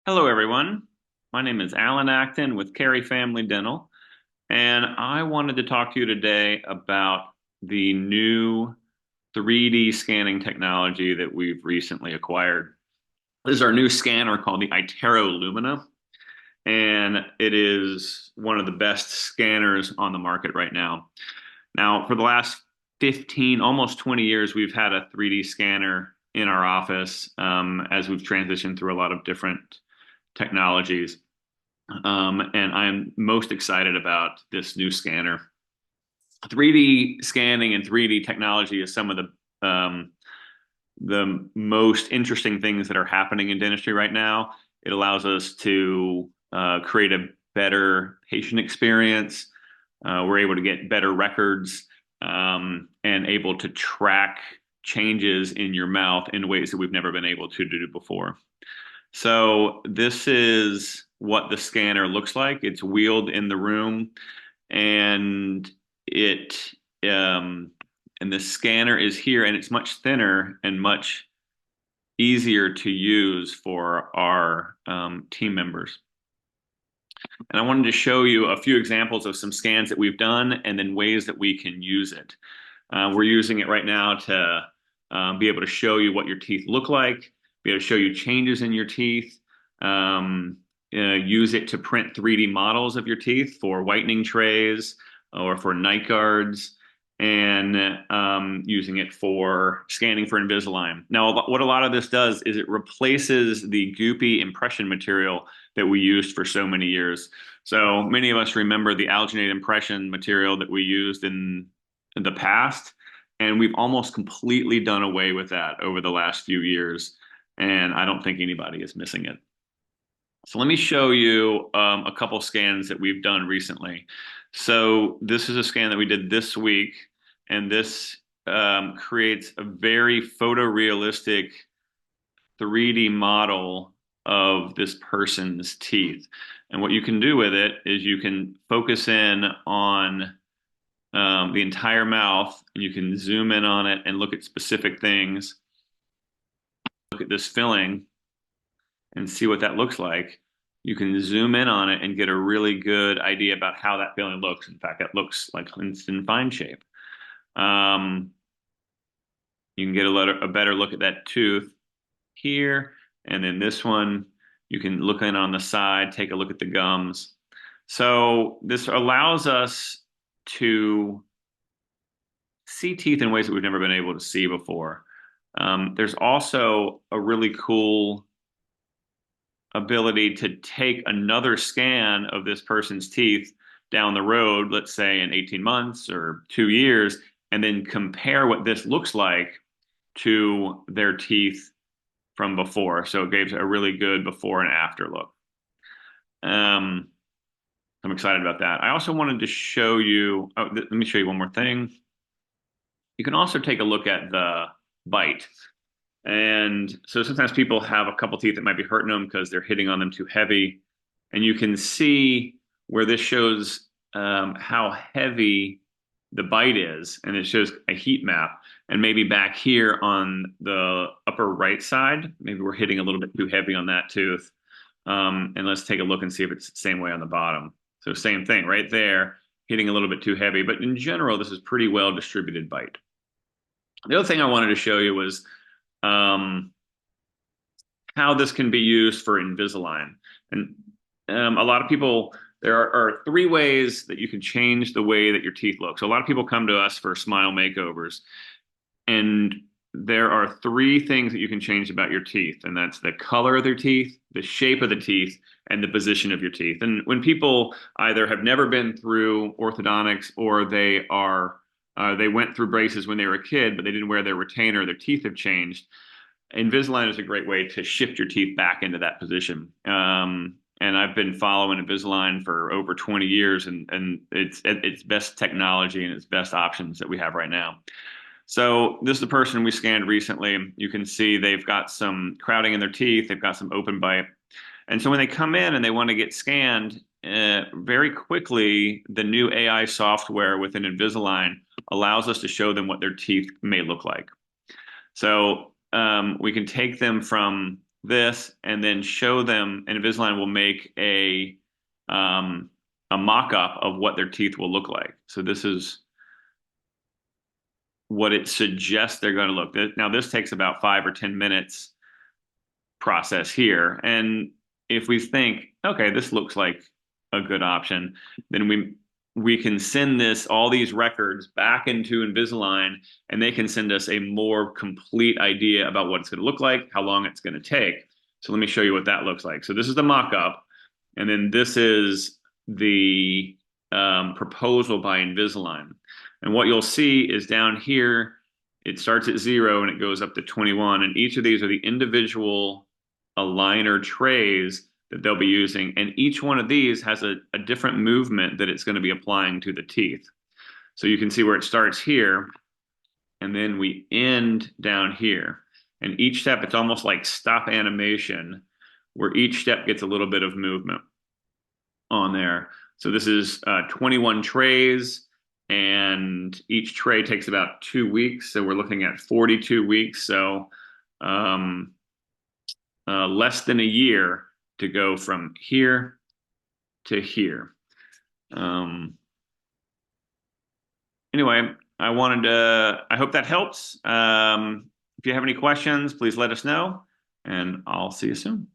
Hello, everyone. My name is Alan Acton with Cary Family Dental, and I wanted to talk to you today about the new 3D scanning technology that we've recently acquired. This is our new scanner called the iTero Lumina, and it is one of the best scanners on the market right now. Now, for the last 15, almost 20 years, we've had a 3D scanner in our office as we've transitioned through a lot of different technologies. And I'm most excited about this new scanner. 3D scanning and 3D technology is some of the most interesting things that are happening in dentistry right now. It allows us to create a better patient experience. We're able to get better records and able to track changes in your mouth in ways that we've never been able to do before. So this is what the scanner looks like. It's wheeled in the room, and it um, and the scanner is here, and it's much thinner and much easier to use for our team members. And I wanted to show you a few examples of some scans that we've done, and then ways that we can use it. We're using it right now to be able to show you what your teeth look like, be able to show you changes in your teeth, use it to print 3D models of your teeth for whitening trays or for night guards, and using it for scanning for Invisalign. Now, what a lot of this does is it replaces the goopy impression material that we used for so many years. So many of us remember the alginate impression material that we used in the past, and we've almost completely done away with that over the last few years, and I don't think anybody is missing it. So let me show you a couple scans that we've done recently. So this is a scan that we did this week, and this creates a very photorealistic 3D model of this person's teeth. And what you can do with it is you can focus in on the entire mouth, and you can zoom in on it and look at specific things. Look at this filling and see what that looks like. You can zoom in on it and get a really good idea about how that filling looks. In fact, it looks like it's in fine shape. Um, you can get a better look at that tooth here, and then this one, you can look in on the side, take a look at the gums. So this allows us to see teeth in ways that we've never been able to see before. There's also a really cool ability to take another scan of this person's teeth down the road, let's say in 18 months or 2 years, and then compare what this looks like to their teeth from before. So it gives a really good before and after look. Um, I'm excited about that. I also wanted to show you, let me show you one more thing. You can also take a look at the bite. And so sometimes people have a couple teeth that might be hurting them because they're hitting on them too heavy. And you can see where this shows how heavy the bite is, and it shows a heat map. And maybe back here on the upper right side, maybe we're hitting a little bit too heavy on that tooth. And let's take a look and see if it's the same way on the bottom. So same thing right there, hitting a little bit too heavy. But in general, this is pretty well distributed bite. The other thing I wanted to show you was um, how this can be used for Invisalign. And a lot of people, there are three ways that you can change the way that your teeth look. So a lot of people come to us for smile makeovers, and there are three things that you can change about your teeth, and that's the color of their teeth, the shape of the teeth, and the position of your teeth. And when people either have never been through orthodontics, or they went through braces when they were a kid, but they didn't wear their retainer, their teeth have changed. Invisalign is a great way to shift your teeth back into that position. And I've been following Invisalign for over 20 years, and it's best technology and it's best options that we have right now. So this is the person we scanned recently. You can see they've got some crowding in their teeth. They've got some open bite. And so when they come in and they want to get scanned, very quickly, the new AI software within Invisalign allows us to show them what their teeth may look like. So we can take them from this and then show them, and Invisalign will make a mock-up of what their teeth will look like. So this is what it suggests they're going to look. Now this takes about 5 or 10 minutes process here. And if we think, okay, this looks like a good option, then we can send all these records back into Invisalign, and they can send us a more complete idea about what it's going to look like, how long it's going to take. So let me show you what that looks like. So this is the mock-up, and then this is the proposal by Invisalign. And what you'll see is down here, it starts at 0 and it goes up to 21. And each of these are the individual aligner trays that they'll be using. And each one of these has a different movement that it's going to be applying to the teeth. So you can see where it starts here, and then we end down here. And each step, it's almost like stop animation, where each step gets a little bit of movement on there. So this is 21 trays, and each tray takes about 2 weeks. So we're looking at 42 weeks. So less than a year to go from here to here. Anyway, I hope that helps. If you have any questions, please let us know, and I'll see you soon.